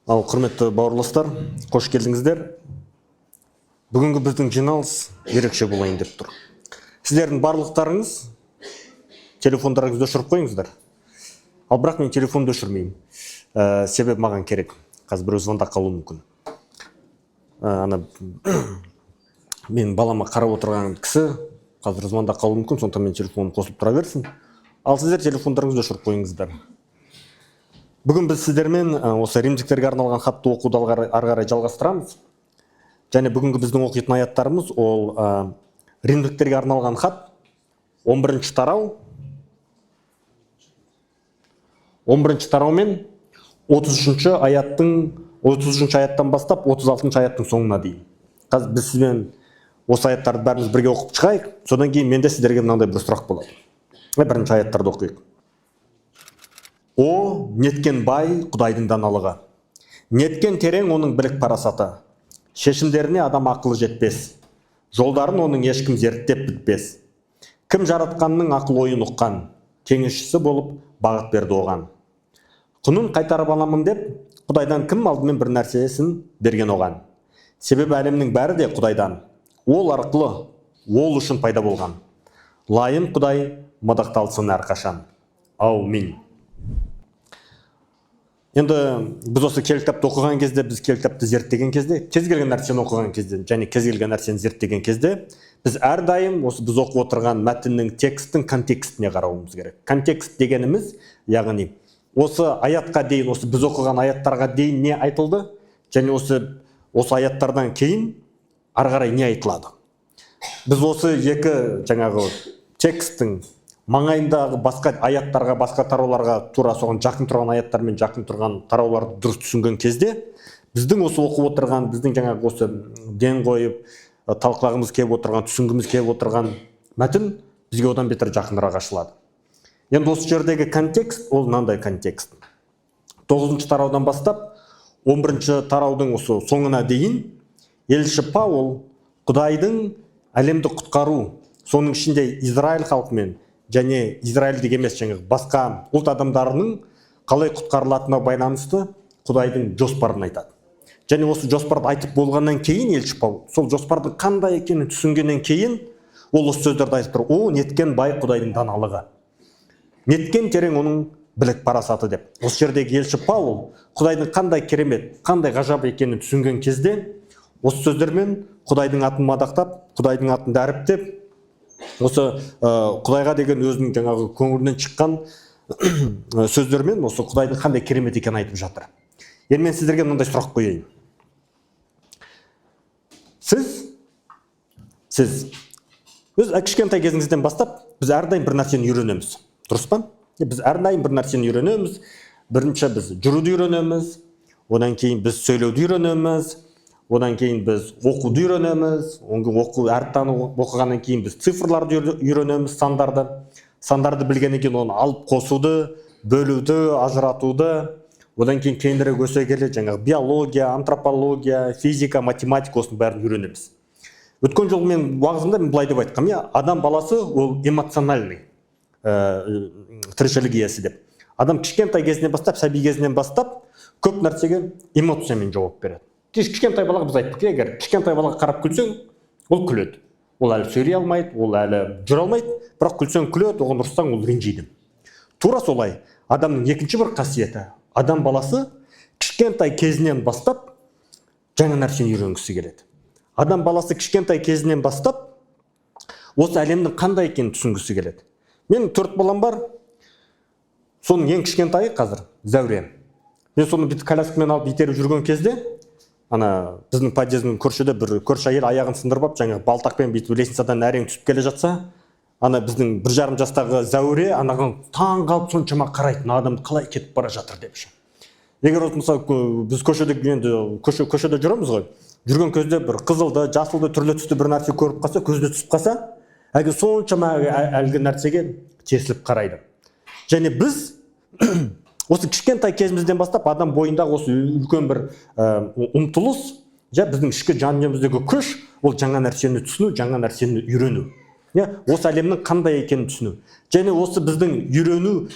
Ал құрметті бауырластар, қош келдіңіздер. Бүгінгі біздің жиналыс ерекше болайын деп тұр. Сіздердің барлықтарыңыз телефондарыңызды өшіріп қойыңыздар. Ал бірақ мен телефонды өшірмеймін. Себебі маған керек. Қазір біреу звондап қалуы мүмкін. Мен балама қарап отырған кісі қазір звондап қалуы мүмкін, сондықтан мен телефоным қосылып тұра берсін. Ал сіздер телефондарыңызды өшіріп қойыңыздар. Бүгін біз сіздермен осы римдіктерге арналған хатты оқуды ары қарай жалғастырамыз. Және бүгінгі біздің оқитын аяттарымыз ол римдіктерге арналған хат 11-ші тарау. 11-ші тарау мен 33-ші аяттан бастап 36-ші аяттың соңына дейін. Қазір біз сізбен осы аяттарды бәріміз бірге оқып шығайық. Содан кейін менде сіздерге мынандай бір сұрақ болады. Бірінші аяттарды оқиық. О, неткен бай Құдайдың даналығы. Неткен терең оның білік парасаты. Шешімдеріне адам ақылы жетпес. Жолдарын оның ешкім зерттеп бітпес. Кім жаратқанның ақыл ойын ұққан, кеңесшісі болып бағыт берді оған. Құнын қайтарып аламын деп, Құдайдан кім алдымен бір нәрсесін берген оған. Себебі әлемнің бәрі де Құдайдан. Ол арқылы, ол үшін пайда болған. Лайым Құдай мадақталсын әрқашан. Аумин. Енді біз осы кел кітапты оқыған кезде, біз кел кітапты зерттеген кезде, кез келген нәрсені оқыған кезде, және кез келген нәрсені зерттеген кезде, біз әрдайым осы біз оқып отырған мәтіннің текстің контекстіне қарауымыз керек. Контекст дегеніміз, яғни осы аятқа дейін, осы біз оқыған аяттарға дейін не айтылды, және осы аяттардан кейін ары қарай не айтылады. Біз осы екі жаңағы текстің маңайындағы басқа аяттарға, басқа тарауларға тура соған жақын тұрған аяттар мен жақын тұрған тарауларды дұрыс түсінген кезде, біздің осы оқып отырған, біздің жаңағы осы ден қойып, талқылағымыз келіп отырған, түсінгіміз келіп отырған мәтін бізге одан бетер жақынырақ ашылады. Енді осы жердегі контекст, ол мынандай контекст. 9-ші тараудан бастап 11-ші тараудың осы соңына дейін елші Паул Құдайдың әлемді құтқару, соның ішінде Израиль халқымен және Израильдік емес жаңағы басқа ұлт адамдарының қалай құтқарылатынына байланысты Құдайдың жоспарын айтады. Және осы жоспарды айтып болғаннан кейін елші Паул сол жоспардың қандай екенін түсінгеннен кейін ол осы сөздерді айтып тұр. О, неткен бай Құдайдың даналығы. Неткен терең оның білік парасаты деп. Осы жердегі елші Паул Құдайдың қандай керемет, қандай ғажап екенін түсінген кезде осы сөздермен Құдайдың атын мадақтап, Құдайдың атын дәріптеп, осы Құдайға деген өзінің жаңағы көңілінен шыққан сөздермен осы Құдайдың қандай керемет екенін айтып жатыр. Енді мен сіздерге мынандай сұрақ қояйын. Сіз өз кішкентай кезіңізден бастап біз әрдайым бір нәрсені үйренеміз. Дұрыс па? Біз әрдайым бір нәрсені үйренеміз. Бірінші біз жүруді үйренеміз, одан кейін біз сөйлеуді үйренеміз. Одан кейін біз оқуды үйренеміз, оқу әріптаны оқығаннан кейін біз цифрларды үйренеміз, сандарды. Сандарды білгеннен кейін оны алып қосуды, бөлуді, ажыратуды. Одан кейін кейінірек өсе келе жаңағы биология, антропология, физика, математика осының бәрін үйренеміз. Өткен жолы мен уағызымда былай деп айтқам, адам баласы ол эмоциональный тіршілік иесі деп. Адам кішкентай кезінен бастап, сәби кезінен бастап көп нәрсеге эмоциямен жауап береді. Кішкентай балаға біз айттық, егер кішкентай балаға қарап күлсең, ол күледі. Ол әлі сөйлей алмайды, ол әлі жүре алмайды, бірақ күлсең күледі, оған ұрыссаң ол ренжиді. Тура солай, адамның екінші бір қасиеті. Адам баласы кішкентай кезінен бастап жаңа нәрсені үйренгісі келеді. Адам баласы кішкентай кезінен бастап осы әлемнің қандай екенін түсінгісі келеді. Менің 4 балам бар, соның ең кішкентайы қазір Зәуре. Мен соны коляскамен алып итеріп жүрген кезде, біздің подъездің көршіде бір көрші әйел аяғын сындырып алып, жаңағы балтақпен бүйтіп лестницадан әрең түсіп келе жатса, біздің 1,5 жастағы Зәуре анаған таң қалып соншама қарайды, адам қалай кетіп бара жатыр деп. Егер мысалы біз көшеде жүреміз ғой, жүрген кезде бір қызылды, жасылды, түрлі түсті бір нәрсе көріп қалса, көзіне түсіп қалса, әлгі соншама әлгі нәрсеге тесіліп қарайды. Және біз осы кішкентай кезімізден бастап адам бойындағы осы үлкен бір ұмтылыс, біздің ішкі жан дүниеміздегі күш, ол жаңа нәрсені түсіну, жаңа нәрсені үйрену. Осы әлемнің қандай екенін түсіну. Және осы біздің үйрену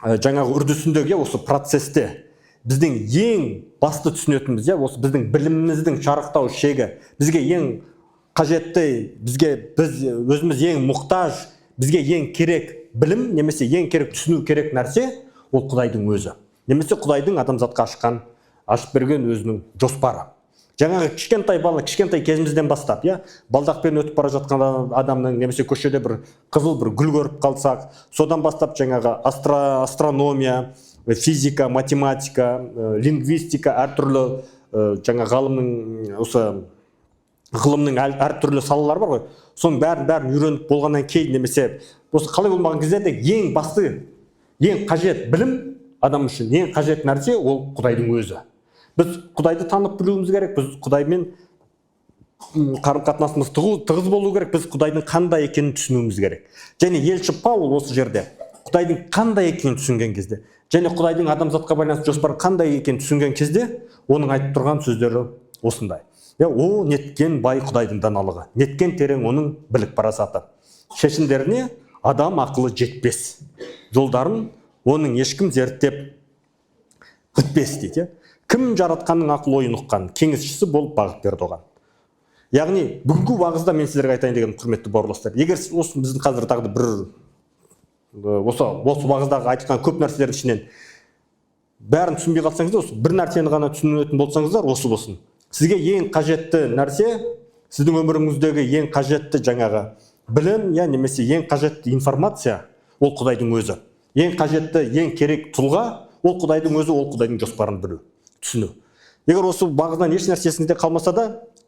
жаңағы үрдісіндегі осы процесте біздің ең басты түсінетініміз, осы біздің біліміміздің шарықтау шегі, бізге ең қажетті, біз өзіміз ең мұқтаж, бізге ең керек білім, немесе ең керек түсіну керек нәрсе, ол Құдайдың өзі. Немесе Құдайдың адамзатқа ашып берген өзінің жоспары. Жаңағы кішкентай бала, кішкентай кезімізден бастап, балдақпен өтіп бара жатқан адамның, немесе көшеде бір қызыл бір гүл көріп қалсақ, содан бастап жаңағы астрономия, физика, математика, лингвистика, әртүрлі жаңа ғылымның әртүрлі салалары бар ғой. Соның бәрін үйреніп болғаннан кейін, немесе осы қалай болмаған кезде де ең басты, ең қажет білім адам үшін, ең қажет нәрсе ол Құдайдың өзі. Біз Құдайды танып білуіміз керек, біз Құдаймен қарым-қатынасымыз тығыз болу керек, біз Құдайдың қандай екенін түсінуіміз керек. Және елші Паул осы жерде Құдайдың қандай екенін түсінген кезде, және Құдайдың адамзатқа байланысты жоспары қандай екенін түсінген кезде, оның айтып тұрған сөздері осындай. О, неткен бай Құдайдың даналығы, неткен терең оның білік парасаты. Шешімдеріне адам ақылы жетпес. Жолдарын оның ешкім зерттеп бітпес дейді. Кім жаратқанның ақыл ойын ұққан, кеңесшісі болып бағыт берді оған. Яғни бүгінгі уағызда мен сіздерге айтайын деген құрметті бауырластар, егер осы біздің қазір тағы осы уағыздағы айтылған көп нәрселердің ішінен бәрін түсінбей қалсаңыздар, осы бір нәрсені ғана түсінетін болсаңыздар, осы болсын. Сізге ең қажетті нәрсе, сіздің өміріңіздегі ең қажетті жаңағы білім, немесе ең қажетті информация, ол Құдайдың өзі. Ең қажетті, ең керек тұлға, ол Құдайдың өзі, ол Құдайдың жоспарын білу, түсіну. Егер осы бағыздан еш нәрсесінде қалмаса да,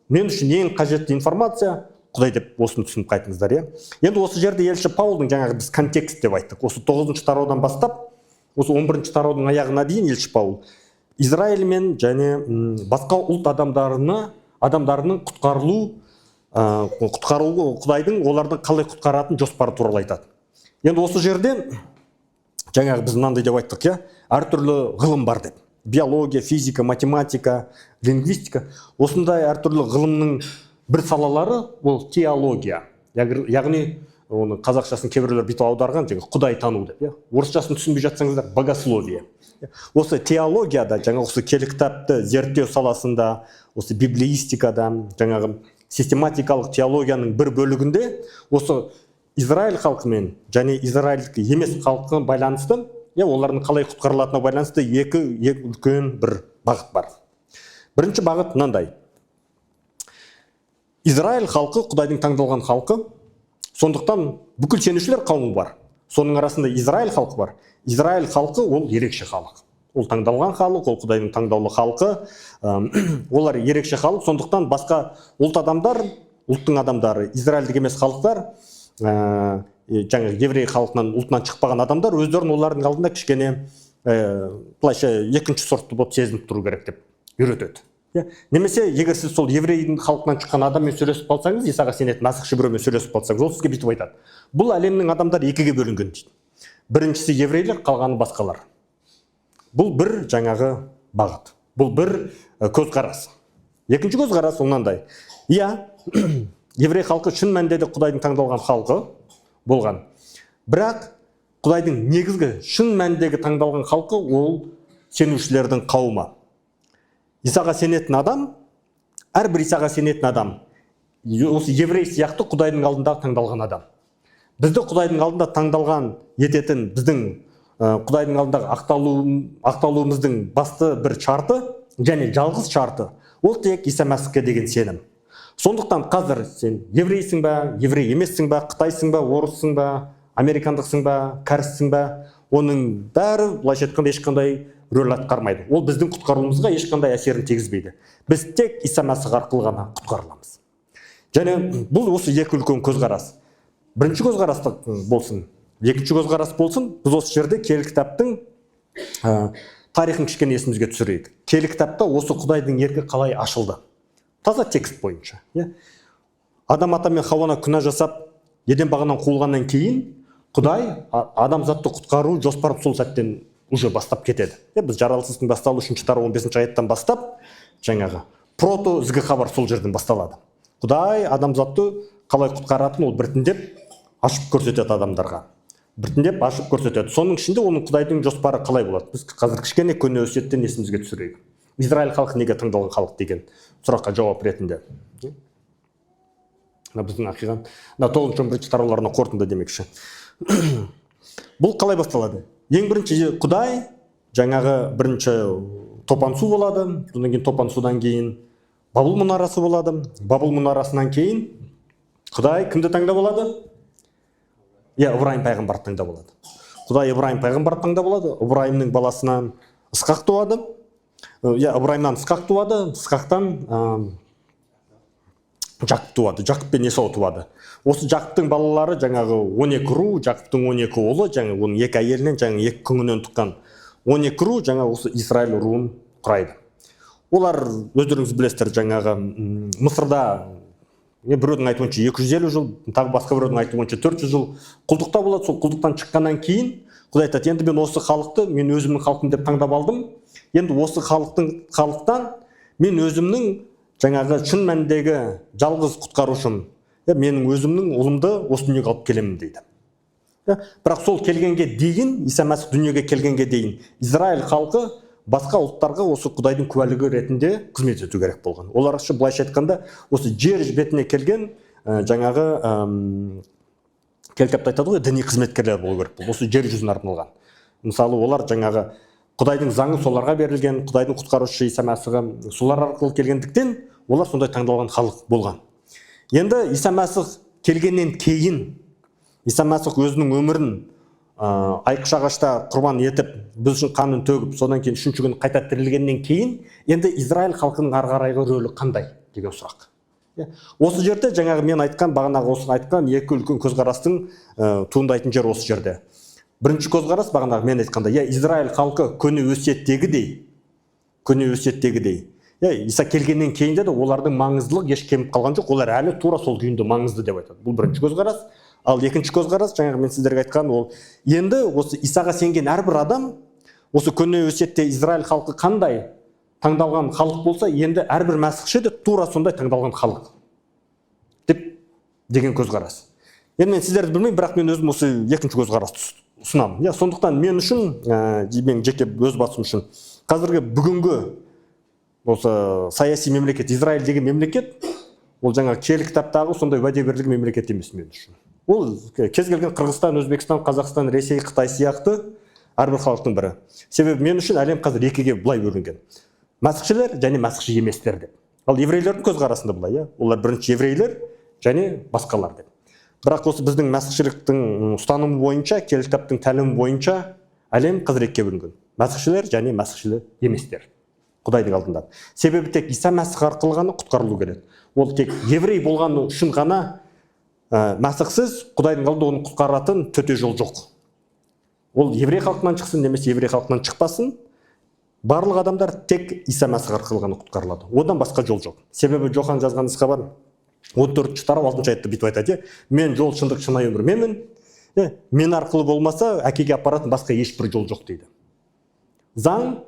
мен үшін ең қажетті информация Құдай деп осыны түсініп қайтыңыздар. Енді осы жерде елші Паулдың жаңағы біз контекст деп айттық. Осы 9-шы тараудан бастап, осы 11-ші тараудың аяғына дейін елші Паул Израиль мен және басқа ұлт адамдарының құтқарылу, Құдайдың олардың қалай құтқаратын жоспары туралы айтады. Енді осы жерде жаңағы біз мынандай деп айттық, әртүрлі ғылым бар деп. Биология, физика, математика, лингвистика. Осындай әртүрлі ғылымның бір салалары ол теология. Яғни оны қазақшасын кейбіреулер бүйтіп аударған, Құдай тану деп. Орысшасын түсінбей жатсаңыздар, богословие. Осы теологияда, осы келі кітапты зерттеу саласында, осы библеистикада, жаңағы систематикалық теологияның бір бөлігінде осы Израиль халқымен және израильдік емес халқына байланысты, олардың қалай құтқарылатынына байланысты екі үлкен бір бағыт бар. Бірінші бағыт мынандай. Израиль халқы Құдайдың таңдалған халқы, сондықтан бүкіл сенушілер қауымы бар. Соның арасында Израиль халқы бар. Израиль халқы ол ерекше халық. Ол таңдалған халық, ол Құдайдың таңдаулы халқы. Олар ерекше халық, сондықтан басқа ұлттың адамдары, израильдік емес халықтар, жаңағы еврей халқынан ұлтынан шықпаған адамдар өздерін олардың алдында кішкене былайша екінші сортты болып сезініп тұру керек деп үйретеді. Немесе егер сіз сол еврейдің халқынан шыққан адаммен сөйлесіп қалсаңыз, Исаға сенетін насықшы біреумен сөйлесіп қалсаңыз, ол сізге бүйтіп айтады. Бұл әлемнің адамдары екіге бөлінген дейді. Біріншісі еврейлер, қалғаны басқалар. Бұл бір жаңағы бағыт. Бұл бір көзқарас. Екінші көзқарас мынандай. Еврей халқы шын мәнінде де Құдайдың таңдалған халқы болған. Бірақ Құдайдың негізгі шын мәніндегі таңдалған халқы ол сенушілердің қауымы. Исаға сенетін адам, әрбір Исаға сенетін адам, осы еврей сияқты Құдайдың алдында таңдалған адам. Бізді Құдайдың алдында таңдалған ететін, біздің Құдайдың алдындағы ақталуымыздың басты бір шарты және жалғыз шарты, ол тек Иса Мәсіхке деген сенім. Сондықтан қазір сен еврейсің ба, еврей емессің ба, қытайсың ба, орыссың ба, американдықсың ба, кәріссің ба, оның бәрі былайша айтқанда ешқандай рөл атқармайды. Ол біздің құтқаруымызға ешқандай әсерін тигізбейді. Біз тек Иса Мәсіх арқылы ғана құтқарыламыз. Және бұл осы екі үлкен көзқарас. Бірінші көзқарас болсын, екінші көзқарас болсын, біз осы жерде келі кітаптың тарихын кішкене есімізге түсірейік. Келі кітапта осы Құдайдың еркі қалай ашылды. Таза текст бойынша. Адам ата мен Хауаны күнә жасап, Еден бағынан қуылғаннан кейін, Құдай адамзатты құтқару жоспарын сол сәттен уже бастап кетеді. Біз жаралысыздың басталу 3-ші тарау 15-ші аяттан бастап, жаңағы прото ізгі хабар сол жерден басталады. Құдай адамзатты қалай құтқаратын ол біртіндеп ашып көрсетеді адамдарға. біртіндеп ашып көрсетеді. Соның ішінде оның Құдайдың жоспары қалай болады? Біз қазір кішкене көне өсиеттен есімізге түсірейік. Израиль халқы неге таңдалған халық деген сұраққа жауап ретінде. Біздің ақиған 9-11 тарауларына қорытынды демекші. Бұл қалай басталады? Ең бірінші Құдай жаңағы бірінші топан су болады, содан кейін топан судан кейін Бабыл мұнарасы болады. Бабыл мұнарасынан кейін Құдай кімді таңдап алады? Ибраим пайғамбарды таңдап алады. Құдай Ибраим пайғамбарды таңдап алады. Ибраимнің баласынан Исқақ туады. Ибраимнан Исқақ туады. Исқақтан Жақып туады. Жақып пен Есау туады. Осы Жақыптың балалары жаңағы 12 ру, Жақыптың 12 ұлы, жаңағы оның 2 әйелінен, жаңағы 2 күңінен тұққан 12 ру жаңағы осы Израиль руын құрайды. Олар өздеріңіз білесіздер, жаңағы Мысырда біреудің айтуынша 250 жыл, тағы басқа біреудің айтуынша 400 жыл құлдықта болады. Сол құлдықтан шыққаннан кейін Құдай айтады, енді мен осы халықты мен өзімнің халқым деп таңдап алдым. Енді осы халықтан мен өзімнің жаңағы шын мәніндегі жалғыз құтқарушым, менің өзімнің ұлымды осы дүниеге алып келемін дейді. Бірақ сол келгенге дейін, Иса Мәсіх дүниеге келгенге дейін Израиль халқы басқа ұлттарға осы Құдайдың куәлігі ретінде қызмет ету керек болған. Олар былайша айтқанда осы жер бетіне келген жаңағы келтапта айтады ғой, діни қызметкерлер болу керек болды. Осы жер жүзіне арналған. Мысалы, олар жаңағы Құдайдың заңы соларға берілген, Құдайдың құтқарушы Иса Мәсіхі солар арқылы келгендіктен олар сондай таңдалған халық болған. Енді Иса Мәсіх келгеннен кейін Иса Мәсіх өзінің өмірін айқыш ағашта құрбан етіп, біз үшін қанын төгіп, содан кейін 3-ші күні қайта тірілгеннен кейін, енді Израиль халқының ары қарайғы рөлі қандай деген сұрақ. Осы жерде жаңағы мен айтқан, бағанағы осы айтқан екі үлкен көзқарастың туындайтын жер осы жерде. Бірінші көзқарас бағанағы мен айтқанда, Израиль халқы көне өсиеттегідей, Иса келгеннен кейін де олардың маңыздылық еш кеміп қалған жоқ, олар әлі тура сол күйінде маңызды деп айтады. Бұл бірінші көзқарас. Ал екінші көзқарас, жаңағы мен сіздерге айтқан, ол енді осы Исаға сенген әрбір адам, осы көне өсиетте Израиль халқы қандай таңдалған халық болса, енді әрбір мәсіхші де тура сондай таңдалған халық деген көзқарас. Енді мен сіздерді білмеймін, бірақ мен өзім осы екінші көзқарасты ұсынамын. Сондықтан мен үшін, мен жеке өз басым үшін, қазіргі бүгінгі осы саяси мемлекет, Израиль деген мемлекет, ол жаңа киелі кітаптағы сондай уәде берілген мемлекет емес мен үшін. Ол кез келген Қырғызстан, Өзбекстан, Қазақстан, Ресей, Қытай сияқты әрбір халықтың бірі. Себебі мен үшін әлем қазір екіге былай бөлінген. Мәсіхшілер және мәсіхші еместер деп. Ал еврейлердің көзқарасында былай, олар бірінші еврейлер және басқалар деп. Бірақ осы біздің мәсіхшіліктің ұстанымы бойынша, киелі кітаптың тәлімі бойынша әлем қазір екіге бөлінген. Мәсіхшілер және мәсіхші еместер. Құдайдың алдында. Себебі тек Иса Мәсіх арқылы ғана құтқарылу керек. Ол тек еврей болғаны үшін ғана мәсіхсіз Құдайдың алдында оны құтқаратын төте жол жоқ. Ол еврей халқынан шықсын, немесе еврей халқынан шықпасын, барлық адамдар тек Иса Мәсіх арқылы ғана құтқарылады. Одан басқа жол жоқ. Себебі Жохан жазған нұсқа бар. 14-ші тарау 6-шы аятта бүйтіп айтады, мен жол, шындық, шынайы өмір менмін. Мен арқылы болмаса, әкеге апаратын басқа ешбір жол жоқ дейді. Заң,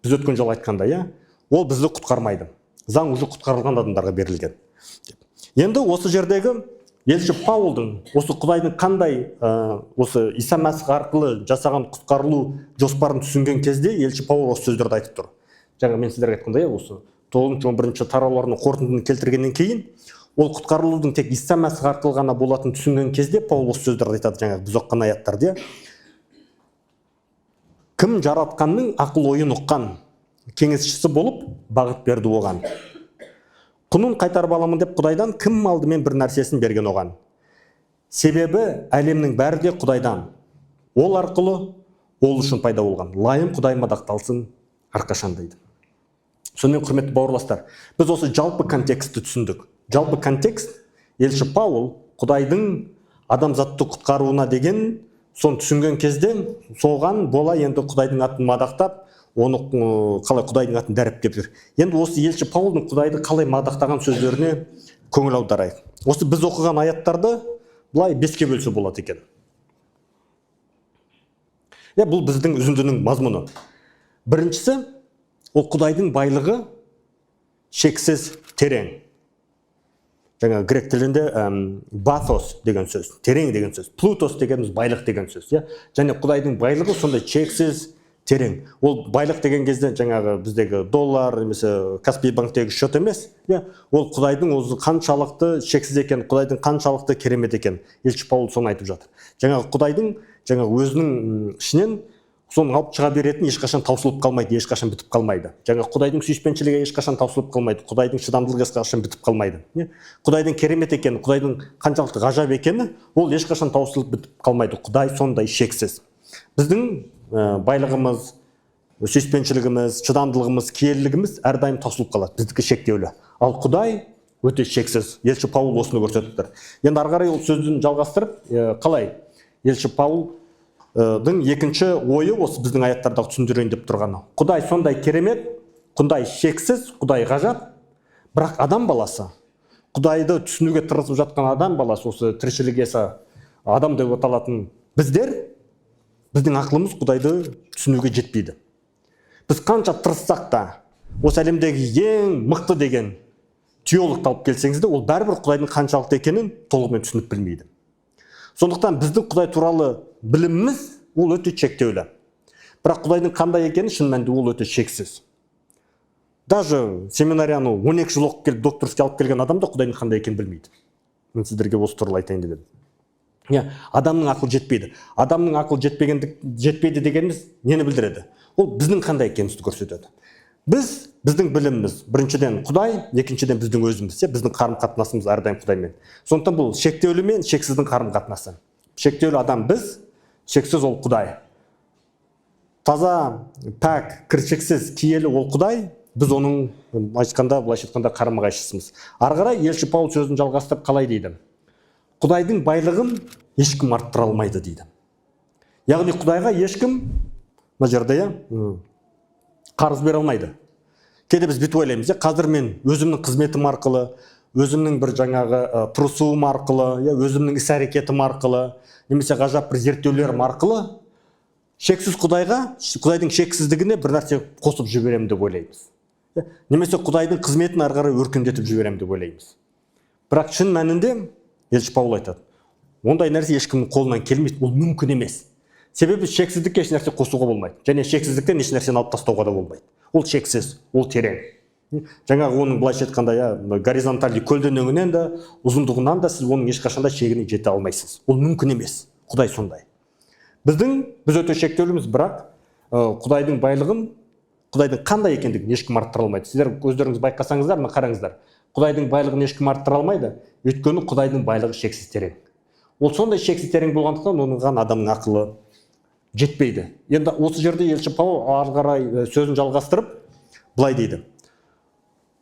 біз өткен жол айтқанда, ол бізді құтқармайды. Заң уже құтқарылған адамдарға берілген. Енді осы жердегі елші Паулдың осы Құдайдың қандай осы Иса Мәсіх арқылы жасаған құтқарылу жоспарын түсінген кезде елші Паул осы сөздерді айтып тұр. Жаңа мен сіздерге айтқандай, осы 9-11 тарауларының қорытындысын келтіргеннен кейін, ол құтқарылудың тек Иса Мәсіх арқылы ғана болатын түсінген кезде Паул осы сөздерді айтады, жаңағы біз оқыған аяттарда. Кім жаратқанның ақыл ойын ұққан кеңесшісі болып бағыт берді оған. Құнын қайтарып аламын деп Құдайдан кім алдымен бір нәрсесін берген оған. Себебі әлемнің бәрі де Құдайдан. Ол арқылы ол үшін пайда болған. Лайым Құдай мадақталсын әрқашан дейді. Сонымен құрметті бауырластар, біз осы жалпы контекстті түсіндік. Жалпы контекст елші Паул Құдайдың адамзатты құтқаруына деген соны түсінген кезде соған бола енді Құдайдың атын мадақтап, оны қалай Құдайдың атын дәріптеп жүр. Енді осы елші Паулдың Құдайды қалай мадақтаған сөздеріне көңіл аударайық. Осы біз оқыған аяттарды былай 5-ке бөлсе болады екен. Бұл біздің үзіндінің мазмұны. Біріншісі, ол Құдайдың байлығы шексіз терең. жаңа грек тілінде батос деген сөз, терең деген сөз, плутос дегеніміз байлық деген сөз, иә. Және Құдайдың байлығы сондай шексіз, терең. Ол байлық деген кезде жаңағы біздегі доллар, немесе Каспий банктегі счет емес, иә. Ол Құдайдың өзі қаншалықты шексіз екен, Құдайдың қаншалықты керемет екен. Елші Паул соны айтып жатыр. Жаңағы Құдайдың жаңағы өзінің ішінен соны алып шыға беретін, ешқашан таусылып қалмайды, ешқашан бітіп қалмайды. Жаңа Құдайдың сүйіспеншілігі ешқашан таусылып қалмайды, Құдайдың шыдамдылығы ешқашан бітіп қалмайды. Құдайдың керемет екені, Құдайдың қаншалықты ғажап екені, ол ешқашан таусылып бітіп қалмайды. Құдай сондай шексіз. Біздің байлығымыз, сүйіспеншілігіміз, шыдамдылығымыз, киелілігіміз әрдайым таусылып қалады, біздікі шектеулі. Ал Құдай өте шексіз. Елші Паул осыны көрсетіп тұр. Енді ары қарай ол сөзін жалғастырып, қалай? Елші Паулдың екінші ойы осы біздің аяттардағы түсіндірейін деп тұрғаны. Құдай сондай керемет, Құдай шексіз, Құдай ғажап, бірақ адам баласы, Құдайды түсінуге тырысып жатқан адам баласы, осы тіршілік иесі адам деп аталатын біздің ақылымыз Құдайды түсінуге жетпейді. Біз қанша тырыссақ та, осы әлемдегі ең мықты деген теолог тауып келсеңіз де, ол бәрібір Құдайдың қаншалықты екенін толығымен түсініп білмейді. Сондықтан біздің Құдай туралы біліміміз ол өте шектеулі. Бірақ Құдайдың қандай екені шын мәнінде ол өте шексіз. Даже семинарияны 12 жыл оқып келіп, докторский алып келген адам да Құдайдың қандай екенін білмейді. Мен сіздерге осы туралы айтайын деп едім. Адамның ақылы жетпейді. Адамның ақылы жетпейді дегеніміз нені білдіреді? Ол біздің қандай екенімізді көрсетеді. Біздің біліміміз біріншіден Құдай, екіншіден біздің өзіміз, біздің қарым-қатынасымыз әрдайым Құдаймен. Сондықтан бұл шектеулі мен шексіздің қарым-қатынасы. Шектеулі адам біз, шексіз ол Құдай. Таза, пәк, кіршексіз, киелі ол Құдай, біз оның былайша айтқанда қарама-қайшысымыз. Ары қарай елші Паул сөзін жалғастырып қалай дейді? Құдайдың байлығын ешкім арттыра алмайды дейді. Яғни Құдайға ешкім мына жерде қарыз бере алмайды. Кейде біз бүйтіп ойлаймыз, қазір мен өзімнің қызметім арқылы, өзімнің бір жаңағы тырысуым арқылы, өзімнің іс-әрекетім арқылы, немесе ғажап бір зерттеулерім арқылы шексіз Құдайдың шексіздігіне бір нәрсе қосып жіберемін деп ойлаймыз. Немесе Құдайдың қызметін ары қарай өркендетіп жіберемін деп ойлаймыз. Бірақ шын мәнінде елші Паул айтады, ондай нәрсе ешкімнің қолынан келмейді, ол мүмкін емес. Себебі шексіздікке еш нәрсе қосуға болмайды, және шексіздіктен еш нәрсені алып тастауға да болмайды. Ол шексіз, ол терең. Жаңағы оның былайша айтқанда горизонталды көлденеңінен де, ұзындығынан да сіз оның ешқашанда шегіне жете алмайсыз. Ол мүмкін емес. Құдай сондай. Біз өте шектеуліміз, бірақ Құдайдың байлығын, Құдайдың қандай екендігін ешкім арттыра алмайды. Сіздер өздеріңіз байқасаңыздар, қараңыздар. Құдайдың байлығын ешкім арттыра алмайды, өйткені Құдайдың байлығы шексіз терең. Ол сондай шексіз терең болғандықтан оған адамның ақылы жетпейді. Енді осы жерде елші Паул ары қарай сөзін жалғастырып былай дейді.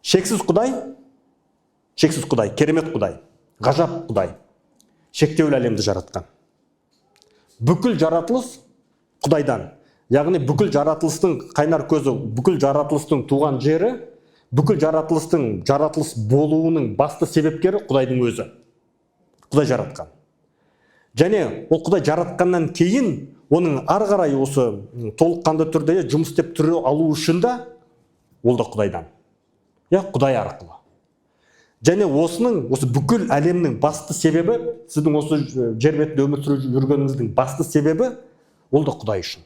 Шексіз Құдай, керемет Құдай, ғажап Құдай, шектеулі әлемді жаратқан. Бүкіл жаратылыс Құдайдан. Яғни бүкіл жаратылыстың қайнар көзі, бүкіл жаратылыстың туған жері, бүкіл жаратылыс болуының басты себепкері Құдайдың өзі. Құдай жаратқан. Және ол Құдай жаратқаннан кейін оның ары қарай осы толыққанды түрде жұмыс істеп түре алу үшін да ол да Құдайдан. Құдай арқылы. Және осы бүкіл әлемнің басты себебі, сіздің осы жер бетінде өмір сүріп жүргеніңіздің басты себебі ол да Құдай үшін.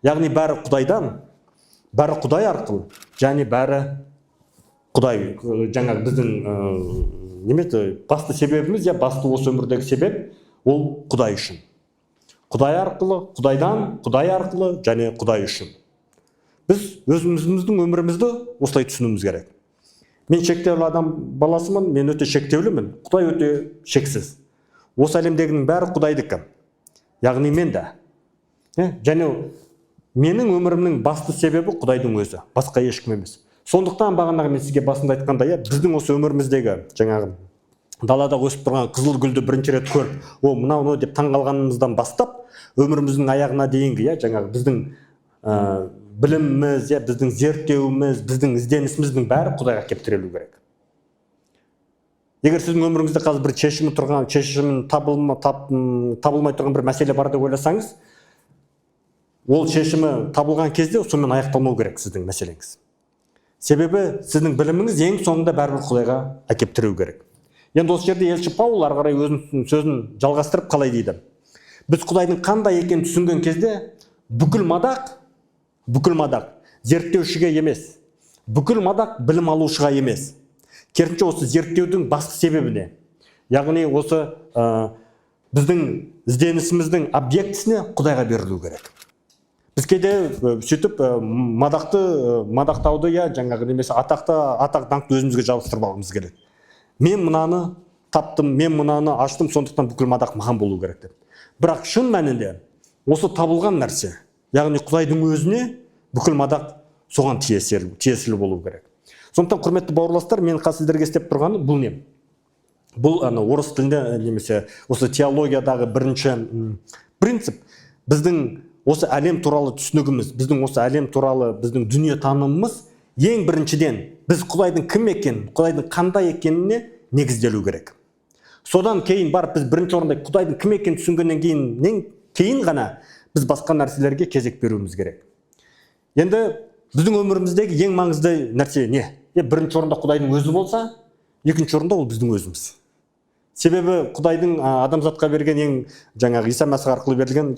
Яғни бәрі Құдайдан, бәрі Құдай арқылы, және бәрі Құдай, жаңағы біздің басты себебіміз, басты осы өмірдегі себеп, ол Құдай үшін. Құдай арқылы, Құдайдан, Құдай арқылы, және Құдай үшін. Біз өзіміздің өмірімізді осылай түсінуіміз керек. Мен шектеулі адам баласымын, мен өте шектеулімін, Құдай өте шексіз. Осы әлемдегінің бәрі Құдайдікі. Яғни мен де. Және менің өмірімнің басты себебі Құдайдың өзі, басқа ешкім емес. Сондықтан бағанағы мен сізге басында айтқандай, біздің осы өміріміздегі жаңағы далада өсіп тұрған қызыл гүлді бірінші рет көріп, мынау деп таңғалғанымыздан бастап, өміріміздің аяғына дейінгі, жаңағы біздің біліміміз, біздің зерттеуіміз, біздің ізденісіміздің бәрі Құдайға келіп тірелу керек. Егер сіздің өміріңізде қазір бір шешімін табылмай тұрған бір мәселе бар деп ойласаңыз, ол шешімі табылған кезде сонымен аяқталмау керек сіздің мәселеңіз. Себебі сіздің біліміңіз ең соңында бәрібір Құдайға әкеп тіреу керек. Енді осы жерде елші Паул ары қарай өзінің сөзін жалғастырып қалай дейді. Біз Құдайдың қандай екенін түсінген кезде бүкіл мадақ зерттеушіге емес, бүкіл мадақ білім алушыға емес. Керісінше осы зерттеудің басты себебіне, яғни осы біздің ізденісіміздің объектісіне Құдайға берілу керек. Біз кейде сөйтіп мадақтауды я жаңағы немесе атақ даңқты өзімізге жабыстырып алғымыз келеді. Мен мынаны таптым, мен мынаны аштым, сондықтан бүкіл мадақ маған болу керек деп. Бірақ шын мәнінде осы табылған нәрсе, яғни Құдайдың өзіне бүкіл мадақ соған тиесілі болу керек. Сондықтан құрметті бауырластар, мен қазір сіздерге істеп тұрғаны бұл не? Бұл орыс тілінде немесе осы теологиядағы бірінші принцип, біздің осы әлем туралы түсінігіміз, біздің осы әлем туралы біздің дүние танымымыз ең біріншіден біз Құдайдың кім екенін, Құдайдың қандай екеніне негізделу керек. Содан кейін барып біз бірінші орында Құдайдың кім екенін түсінгеннен кейін ғана біз басқа нәрселерге кезек беруіміз керек. Енді біздің өміріміздегі ең маңызды нәрсе не? Бірінші орында Құдайдың өзі болса, екінші орында ол біздің өзіміз. Себебі Құдайдың адамзатқа берген ең жаңағы Иса Мәсіх арқылы берілген,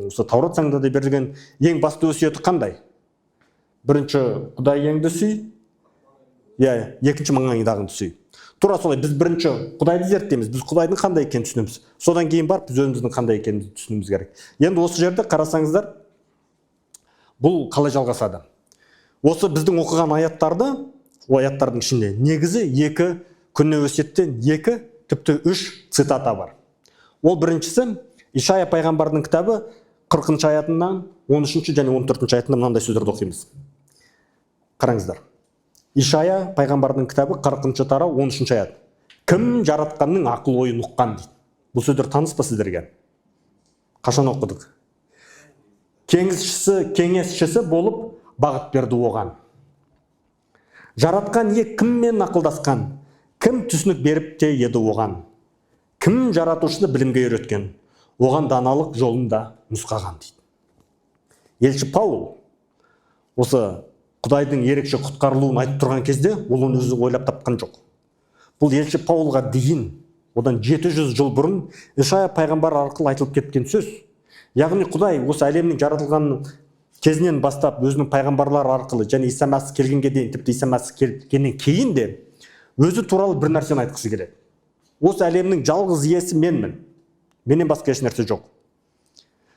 осы Таурат заңында да берілген ең басты өсиеті қандай? Бірінші Құдай еңді сүй, екінші маңайындағынды сүй. Тура солай біз бірінші Құдайды зерттейміз, біз Құдайдың қандай екенін түсінеміз. Содан кейін барып біз өзіміздің қандай екенін түсінуіміз керек. Енді осы жерде қарасаңыздар, бұл қалай жалғасады? Осы біздің оқыған аяттардың ішінде негізі күнне өсиеттен тіпті 3 цитата бар. Ол біріншісі Ишая пайғамбардың кітабы 40 аятынан 13 және 14 аятында мынандай сөздерді оқимыз. Қараңыздар. Ишая пайғамбардың кітабы 40 тарау 13 аят. Кім жаратқанның ақыл ойын ұққан дейді. Бұл сөздер таныс па сіздерге? Қашан оқыдық? Кеңесшісі болып бағыт берді оған. Жаратқан кіммен ақылдасқан? Кім түсінік беріп те еді оған? Кім жаратушыны білімге үйреткен? Оған даналық жолында нұсқаған дейді. Елші Паул осы Құдайдың ерекше құтқарылуын айтып тұрған кезде, ол оны өзі ойлап тапқан жоқ. Бұл елші Паулға дейін, одан 700 жыл бұрын Ишая пайғамбар арқылы айтылып кеткен сөз. Яғни Құдай осы әлемнің жаратылған кезінен бастап өзінің пайғамбарлары арқылы және Иса Мәсіх келгенге дейін, тіпті Иса Мәсіх келгеннен кейін де өзі туралы бір нәрсені айтқысы келеді. Осы әлемнің жалғыз иесі менмін. Менен басқа еш нәрсе жоқ.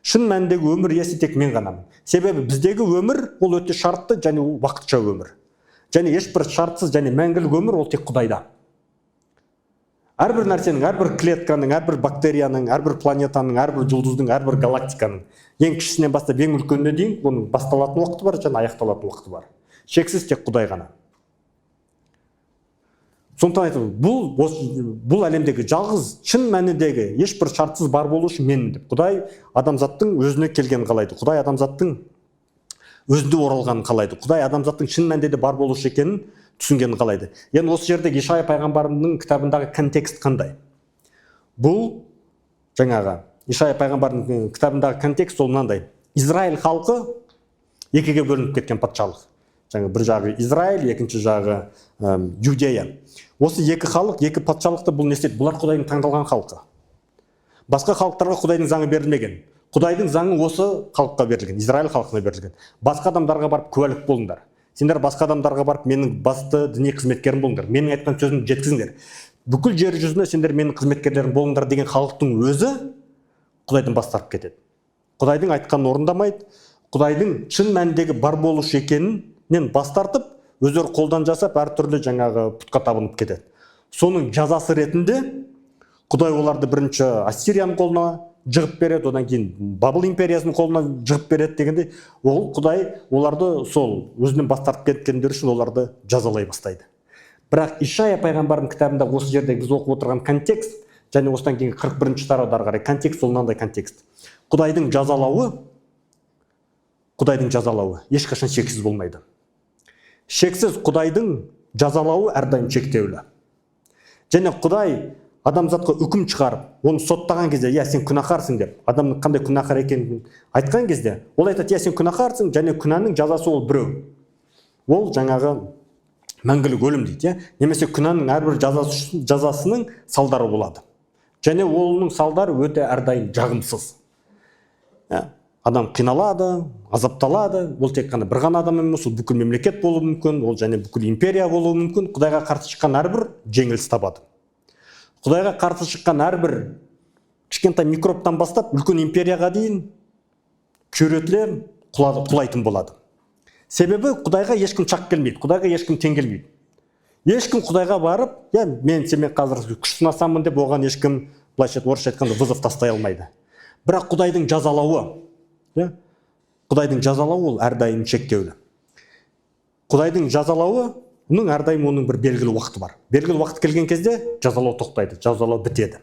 Шын мәніндегі өмір иесі тек мен ғанамын. Себебі біздегі өмір ол өте шартты және уақытша өмір. Және ешбір шартсыз және мәңгілік өмір ол тек Құдайда. Әрбір нәрсенің, әрбір клетканың, әрбір бактерияның, әрбір планетаның, әрбір жұлдыздың, әрбір галактиканың ең кішісінен бастап ең үлкеніне дейін оның басталатын уақыты бар және аяқталатын уақыты бар. Шексіз тек Құдай ғана. Сондықтан айтып, бұл әлемдегі жалғыз шын мәніндегі ешбір шартсыз бар болу үшін мен деп. Құдай адамзаттың өзіне келгенін қалайды. Құдай адамзаттың өзінде оралғанын қалайды. Құдай адамзаттың шын мәнінде бар болушы екенін түсінгенін қалайды. Енді осы жерде Ишая пайғамбарының кітабындағы контекст қандай? Бұл жаңағы Ишая пайғамбардың кітабындағы контекст ол мынандай. Израиль халқы екіге бөлініп кеткен патшалық. Бір жағы Израиль, екінші жағы Иудея. Осы екі халық, екі патшалықты бұл не істеді? Бұлар Құдайдың таңдалған халқы. Басқа халықтарға Құдайдың заңы берілмеген. Құдайдың заңы осы халыққа берілген, Израиль халқына берілген. Басқа адамдарға барып куәлік болыңдар. Сендер басқа адамдарға барып менің басты діни қызметкерім болыңдар. Менің айтқан сөзімді жеткізіңдер. Бүкіл жер жүзіне сендер менің қызметкерлерім болыңдар деген халықтың өзі Құдайдан бас тартып кетеді. Құдайдың айтқанын орындамайды. Құдайдың шын мәніндегі бар болушы екенінен бас тартып, өздері қолдан жасап, әртүрлі жаңағы пұтқа табынып кетеді. Соның жазасы ретінде Құдай оларды бірінші Ассирияның қолына жығып береді, одан кейін Бабыл империясының қолына жығып береді дегенде, ол Құдай оларды сол өзінен бас тартып кеткендері үшін оларды жазалай бастайды. Бірақ Ишая пайғамбардың кітабында осы жерде біз оқып отырған контекст, және осыдан кейін 41-ші тараударға қарай контекст ол мынандай контекст. Құдайдың жазалауы ешқашан шексіз болмайды. Шексіз Құдайдың жазалауы әрдайым шектеулі. Және Құдай адамзатқа үкім шығарып, оны соттаған кезде, сен күнәһарсың деп, адамның қандай күнәһар екенін айтқан кезде, ол айтады, сен күнәһарсың, және күнәнің жазасы ол біреу. Ол жаңағы мәңгілік өлім дейді, немесе күнәнің әрбір жазасының салдары болады. Және оның салдары өте әрдайым жағымсыз. Адам қиналады, азапталады. Ол тек қана бір ғана адам емес, ол бүкіл мемлекет болуы мүмкін, ол және бүкіл империя болуы мүмкін. Құдайға қарсы шыққан әрбір жеңіліс табады. Құдайға қарсы шыққан әрбір кішкентай микробтан бастап үлкен империяға дейін күйретіле құлайтын болады. Себебі Құдайға ешкім шақ келмейді, Құдайға ешкім тең келмейді. Ешкім Құдайға барып, мен сенімен қазір күш сынасамын деп, оған ешкім, былайша орысша айтқанда, вызов тастай алмайды. Бірақ Құдайдың жазалауы, Құдайдың жазалауы ол әрдайым шектеулі. Құдайдың жазалауы, оның әрдайым оның бір белгілі уақыты бар. Белгілі уақыт келген кезде жазалау тоқтайды, жазалау бітеді.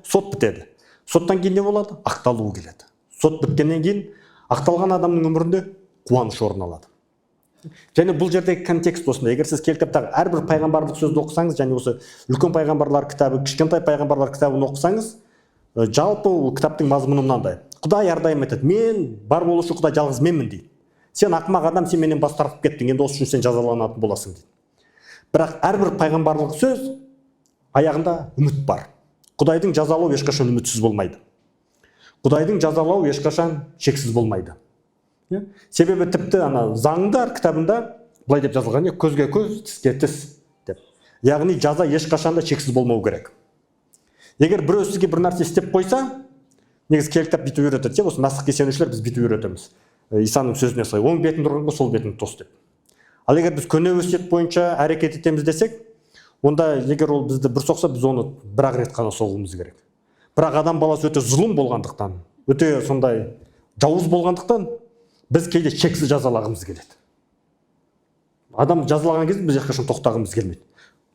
Сот бітеді. Соттан кейін не болады? Ақталуы келеді. Сот біткеннен кейін ақталған адамның өмірінде қуаныш орын алады. Және бұл жердегі контекст осындай. Егер сіз кітаптағы әрбір пайғамбарлық сөзді оқысаңыз, және осы үлкен пайғамбарлар кітабы, кішкентай пайғамбарлар кітабын оқысаңыз, жалпы кітаптың мазмұны мынандай. Құдай әрдайым айтады, мен бар болушы Құдай жалғыз менмін дейді. Сен ақымақ адам, сен менен бас тартып кеттің, енді осы үшін сен жазаланатын боласың дейді. Бірақ әрбір пайғамбарлық сөз аяғында үміт бар. Құдайдың жазалауы ешқашан үмітсіз болмайды. Құдайдың жазалауы ешқашан шексіз болмайды. Себебі тіпті заңдар кітабында былай деп жазылған, көзге көз, тіске тіс деп. Яғни жаза ешқашан да шексіз болмау керек. Егер біреу сізге бір нәрсе істеп қойса, негізі кітап бүйтіп үйретеді, осы мәсіхке сенушілер біз бүйтіп үйретеміз. Исаның сөзіне сай, оң бетін тұрғанға сол бетін тос деп. Ал егер біз көне өсиет бойынша әрекет етеміз десек, онда егер ол бізді бір соқса, біз оны бір-ақ рет қана соғуымыз керек. Бірақ адам баласы өте зұлым болғандықтан, өте сондай жауыз болғандықтан, біз кейде шексіз жазалағымыз келеді. Адам жазалаған кезде біз ешқашан тоқтағымыз келмейді.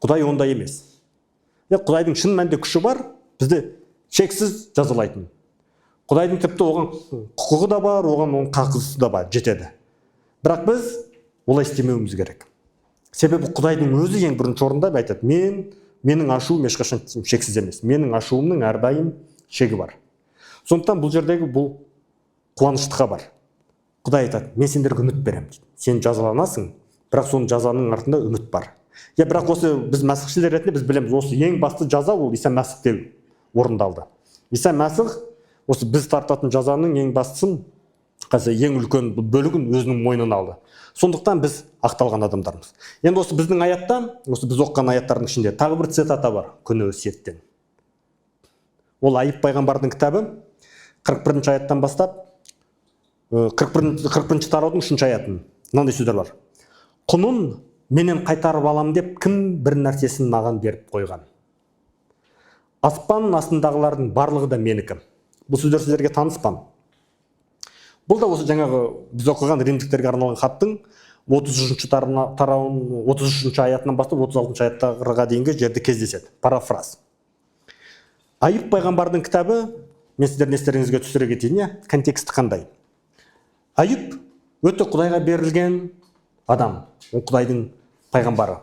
Құдай ондай емес. Құдайдың шын мәнінде күші бар, бізді шексіз жазалайтын. Құдайдың тіпті оған құқығы да бар, оған қақысы да бар, жетеді. Бірақ біз олай істемеуіміз керек. Себебі Құдайдың өзі ең бірінші орында айтады, менің ашуым ешқашан шексіз емес. Менің ашуымның әрдайым шегі бар. Сондықтан бұл жердегі бұл қуаныштыққа бар. Құдай айтады, мен сендерге үміт беремін дейді. Сен жазаланасың, бірақ соның жазаның артында үміт бар. Бірақ осы біз мәсіхшілер ретінде біз білеміз, осы ең басты жаза ол Иса Мәсіхте орындалды. Иса Мәсіх осы біз тартатын жазаның ең бастысын, ең үлкен бөлігін өзінің мойнына алды. Сондықтан біз ақталған адамдармыз. Енді осы біздің аятта, осы біз оқыған аяттардың ішінде тағы бір цитата бар көне өсиеттен. Ол Айып пайғамбардың кітабы 41-ші аяттан бастап 41-ші тараудың 3-ші аятын. Мынандай сөздер бар. Құнын менен қайтарып алам деп кім бір нәрсесін маған беріп қойған. Аспан астындағылардың барлығы да менікі. Бұл сөздер сіздерге таныс па? Бұл да осы жаңағы біз оқыған римдіктерге арналған хаттың 33-ші аятынан бастап 36-ші аяттарға дейінгі жерде кездеседі. Парафраз. Айып пайғамбардың кітабы, мен сіздердің естеріңізге түсіре кетейін, контексті қандай? Айып өте Құдайға берілген адам, ол Құдайдың пайғамбары.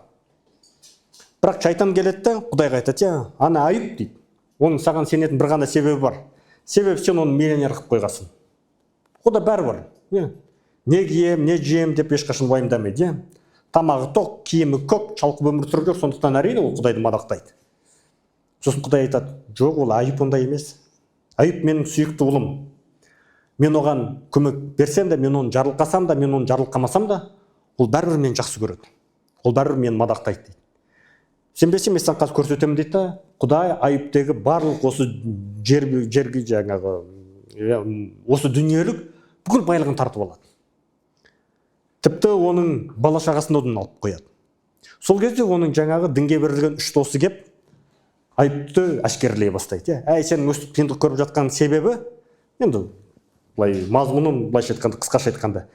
Бірақ шайтан келеді, Құдайға айтады, ана Айып дейді. Оның саған сенетін бір ғана себебі бар. Себебі сен оны миллионер қылып қойғасын. Құда бәрі бар. Не кием, не жем деп ешқашан уайымдамайды. Тамағы тоқ, киімі көк, шалқып өмір сүріп жүр, сондықтан әрине ол Құдайды мадақтайды. Сосын Құдай айтады, жоқ, ол Айып ондай емес. Айып менің сүйікті ұлым. Мен оған көмек берсем де, мен оны жарылқасам да, мен оны жарылқамасам да, ол бәрібір мені жақсы көреді. Ол бәрібір мені мадақтайды дейді. Сенбесем, мен саған қазір көрсетемін дейді, Құдай Айыптегі барлық осы жерге жаңағы осы дүниелік бүкіл байлығын тартып алады. Тіпті оның бала шағасын одан алып қояды. Сол кезде оның жаңағы дінге берілген 3 досы кеп Айыпты әшкерелей бастайды. Сенің өстіп қиындық көріп жатқан себебі, енді былай мазмұнын былайша айтқанда, қысқаша айтқанда,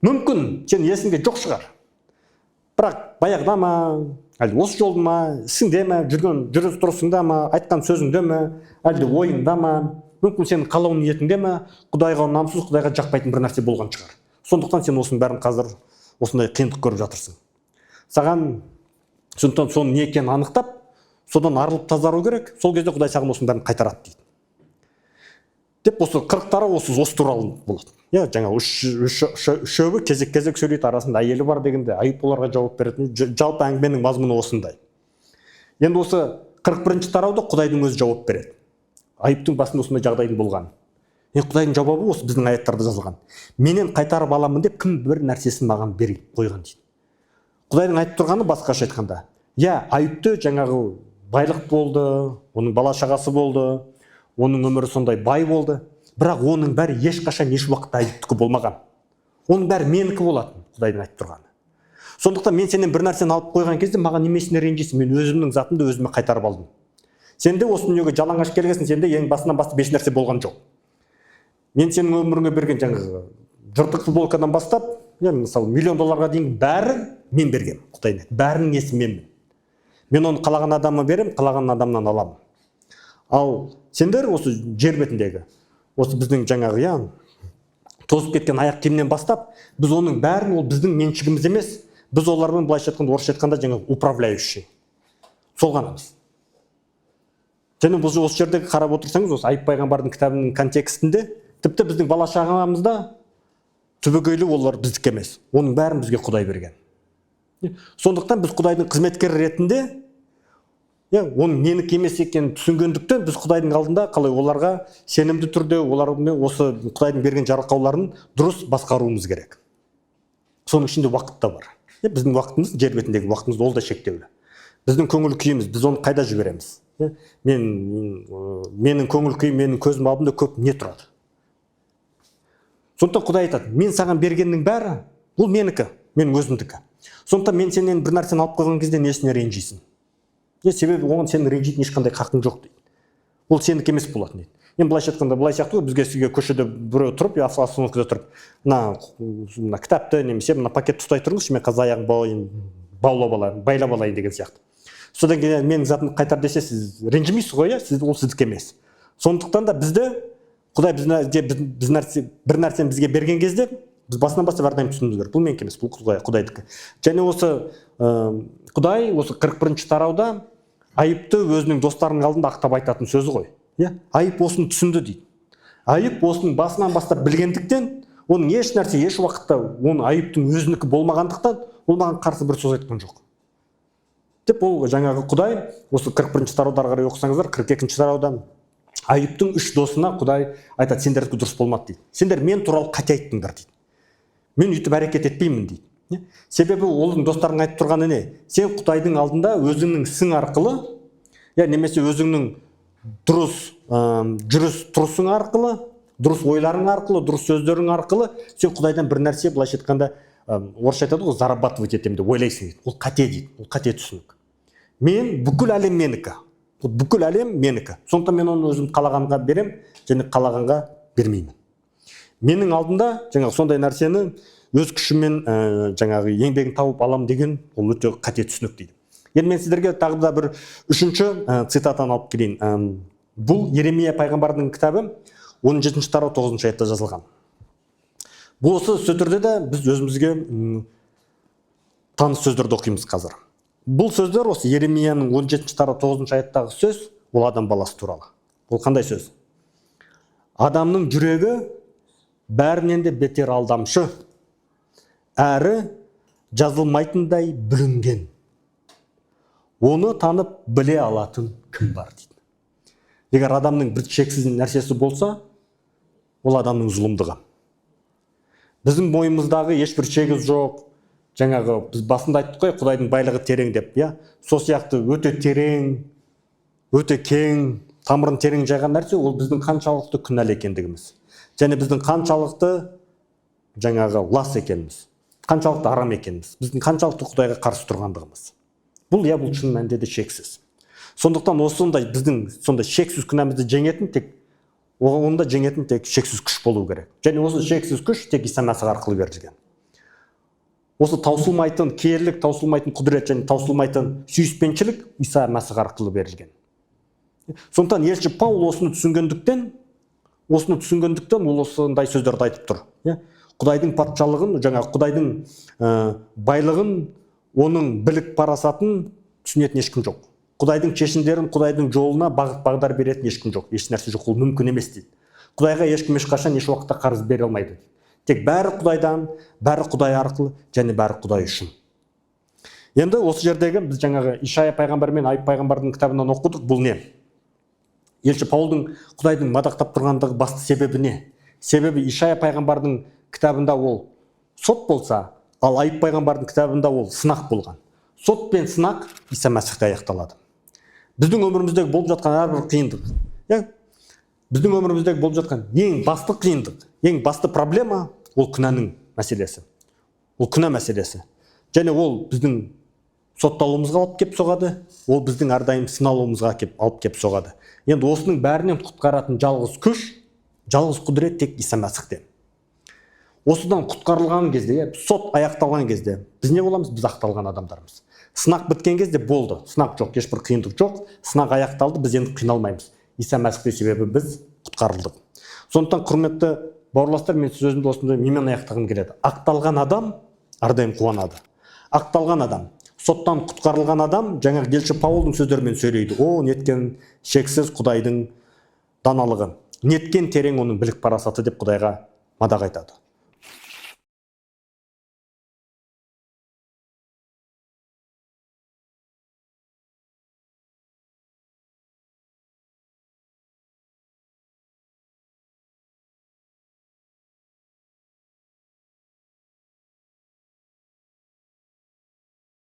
мүмкін сен есіңде жоқ шығар. Бірақ баяғыда ма, әлде осы жолда ма, ісіңде ме, жүрген жүріс тұрысыңда ма, айтқан сөзіңде ме, әлде ойыңда ма, мүмкін сенің қалау ниетіңде ме, Құдайға ұнамсыз, Құдайға жақпайтын бір нәрсе болған шығар. Сондықтан сен осының бәрін қазір осындай қиындық көріп жатырсың. Саған сондықтан соның не екенін анықтап, содан арылып тазару керек. Сол кезде Құдай саған осының бәрін қайтарады дейді. деп осы 40 тарау осы туралы болады. Иә, жаңа үшеуі кезек сөйлейді, арасында әйелі бар дегенде айып оларға жауап беретін. Жалпы әңгіменің мазмұны осындай. Енді осы 41-ші тарауда Құдайдың өзі жауап береді. Айыптың басында осындай жағдайдың болған. Құдайдың жауабы осы біздің аяттарда жазылған. Менен қайтарып аламын деп кім бір нәрсесін маған беріп қойған дейді. Құдайдың айтып тұрғаны басқаша айтқанда. Иә, айыпты жаңағы байлық болды, оның бала шағасы болды, оның өмірі сондай бай болды. Бірақ оның бәрі ешқашан еш уақытта айыптікі болмаған. Оның бәрі менікі болатын, Құдайдың айтып тұрғаны. Сондықтан мен сенен бір нәрсені алып қойған кезде маған немесіне ренжисің, мен өзімнің затымды өзіме қайтарып алдым. Сенде осы дүниеге жалаңаш келгесін, сенде ең басынан бастап еш нәрсе болған жоқ. Мен сенің өміріңе берген жаңағы жыртық футболкадан бастап, мысалы $1,000,000-ға дейін бәрі мен бергем, Құдайдың. Бәрінің несі менмін. Мен оны қалаған адамыма берем, қалаған адамнан аламын. Ал сендер осы жер бетіндегі, осы біздің жаңағы тозып кеткен аяқ киімнен бастап, біз оның бәрін, ол біздің меншігіміз емес, біз олармен былайша айтқанда, орысша айтқанда жаңағы управляющий. Сол ғанамыз. Және бұл осы жердегі қарап отырсаңыз, осы Айып пайғамбардың кітабының контекстінде, тіпті біздің бала шағамызда түбегейлі олар біздікі емес. Оның бәрін бізге Құдай берген. Сондықтан біз Құдайдың қызметкері ретінде, оның менікі емес екенін түсінгендіктен біз Құдайдың алдында қалай оларға сенімді түрде олармен осы Құдайдың берген жарылқауларын дұрыс басқаруымыз керек. Соның ішінде уақыт та бар. Біздің уақытымыз, жер бетіндегі уақытымыз ол да шектеулі. Біздің көңіл күйіміз, біз оны қайда жібереміз? Менің көңіл күйім, менің көзім алдымда көп не тұрады? Сондықтан Құдай айтады, мен саған бергеннің бәрі, бұл менікі, менің өзімдікі. Сондықтан мен сенен бір нәрсені алып қойған кезде несіне ренжисің? Себебі оған сенің ренжитін ешқандай қақың жоқ дейді. Ол сенікі емес болатын дейді. Енді былайша айтқанда, былай сияқты ғой, бізге сізге көшеде біреу тұрып, остановкада тұрып, мына кітапты немесе мына пакетті ұстай тұрыңызшы, мен қазір аяғын байлап алайын деген сияқты. Содан кейін менің затымды қайтар десе, сіз ренжімейсіз ғой, ол сіздікі емес. Сондықтан да бізді Құдай бір нәрсені бізге берген кезде, біз басынан бастап әрдайым түсінуіміз керек. Бұл менікі емес, бұл Құдайдікі. Және осы Құдай осы 41-ші тарауда айыпты өзінің достарының алдында ақтап айтатын сөзі ғой. Айып осыны түсінді дейді. Айып осының басынан бастап білгендіктен, оның еш нәрсе, еш уақытта оның айыптың өзінікі болмағандықтан, ол маған қарсы бір сөз айтқан жоқ. Деп ол жаңағы Құдай осы 41-ші тараударға қарай оқысаңыздар, 42-ші тараудан айыптың 3 досына Құдай айтады, сендердікі дұрыс болмады дейді. Сендер мен туралы қате айттыңдар дейді. Мен үйтіп әрекет етпеймін дейді. Себебі олардың достарының айтып тұрғаны не? Сен Құдайдың алдында өзіңнің ісің арқылы, немесе өзіңнің дұрыс жүріс тұрысың арқылы, дұрыс ойларың арқылы, дұрыс сөздерің арқылы, сен Құдайдан бір нәрсе, былайша айтқанда, орысша айтады ғой, зарабатывать етемін деп ойлайсың дейді. Ол қате дейді, ол қате түсінік. Мен бүкіл әлем менікі. Бүкіл әлем менікі. Сондықтан мен оны өзім қалағанға берем, және қалағанға бермеймін. Менің алдында жаңағы сондай нәрсені өз күшіммен жаңағы еңбегін тауып алам деген ол өте қате түсінік дейді. Енді мен сіздерге тағы да бір үшінші цитатаны алып келейін. Бұл Еремия пайғамбардың кітабы 17-ші тарау 9-ші аятта жазылған. Бұл осы сөздерде де біз өзімізге таныс сөздерді оқимыз қазір. Бұл сөздер осы Еремияның 17-ші тарау 9-ші аяттағы сөз, ол адам баласы туралы. Ол қандай сөз? Адамның жүрегі бәрінен де бетер алдамшы, әрі жазылмайтындай бүлінген. Оны танып біле алатын кім бар дейді. Егер адамның бір шексіз нәрсесі болса, ол адамның зұлымдығы. Біздің бойымыздағы ешбір шегі жоқ. Жаңағы біз басында айттық қой, Құдайдың байлығы терең деп, сол сияқты өте терең, өте кең, тамырын терең жайған нәрсе, ол біздің қаншалықты күнәлі екендігіміз. Және біздің қаншалықты жаңағы лас екеніміз, қаншалықты арам екеніміз, біздің қаншалықты Құдайға қарсы тұрғандығымыз. Бұл бұл шын мәнінде де шексіз. Сондықтан осындай біздің сондай шексіз күнәмізді жеңетін тек шексіз күш болу керек. Және осы шексіз күш тек Иса Мәсіх арқылы берілген. Осы таусылмайтын керлік, таусылмайтын құдірет және таусылмайтын сүйіспеншілік Иса Мәсіх арқылы берілген. Сондықтан елші Паул осыны түсінгендіктен ол осындай сөздерді айтып тұр. Құдайдың патшалығын, Құдайдың байлығын, оның білік парасатын түсінетін ешкім жоқ. Құдайдың шешімдерін, Құдайдың жолына бағыт бағдар беретін ешкім жоқ. Еш нәрсе жоқ, ол мүмкін емес дейді. Құдайға ешкім ешқашан еш уақытта қарыз бере алмайды. Тек бәрі Құдайдан, бәрі Құдай арқылы және бәрі Құдай үшін. Енді осы жердегі біз жаңағы Ишая пайғамбар мен Айып пайғамбардың кітабынан оқыдық. Бұл не? Елші Паулдың Құдайдың мадақтап тұрғандығы басты себебі не? Себебі Ишая пайғамбардың кітабында ол сот болса, ал Айып пайғамбардың кітабында ол сынақ болған. Сот пен сынақ Иса Мәсихте аяқталады. Біздің өміріміздегі болып жатқан әрбір қиындық, біздің өміріміздегі болып жатқан ең басты қиындық, ең басты проблема ол күнәнің мәселесі. Ол күнә мәселесі. Және ол біздің сотталуымызға алып кеп соғады, ол біздің әрдайым сыналуымызға алып кеп соғады. Енді осының бәрінен құтқаратын жалғыз күш, жалғыз құдірет тек Иса Мәсихте. Осыдан құтқарылған кезде, сот аяқталған кезде, біз не боламыз? Біз ақталған адамдармыз. Сынақ біткен кезде болды. Сынақ жоқ, ешбір қиындық жоқ. Сынақ аяқталды, біз енді қиналмаймыз. Иса Мәсихте себебі біз құтқарылдық. Сондықтан құрметті бауырластар, мен сөзімді осындай немен аяқтағым келеді. Ақталған адам әрдайым қуанады. Ақталған адам, соттан құтқарылған адам жаңағы елші Паулдың сөздерімен сөйлейді. О, неткен шексіз Құдайдың даналығы, неткен терең оның білік парасаты деп Құдайға мадақ айтады.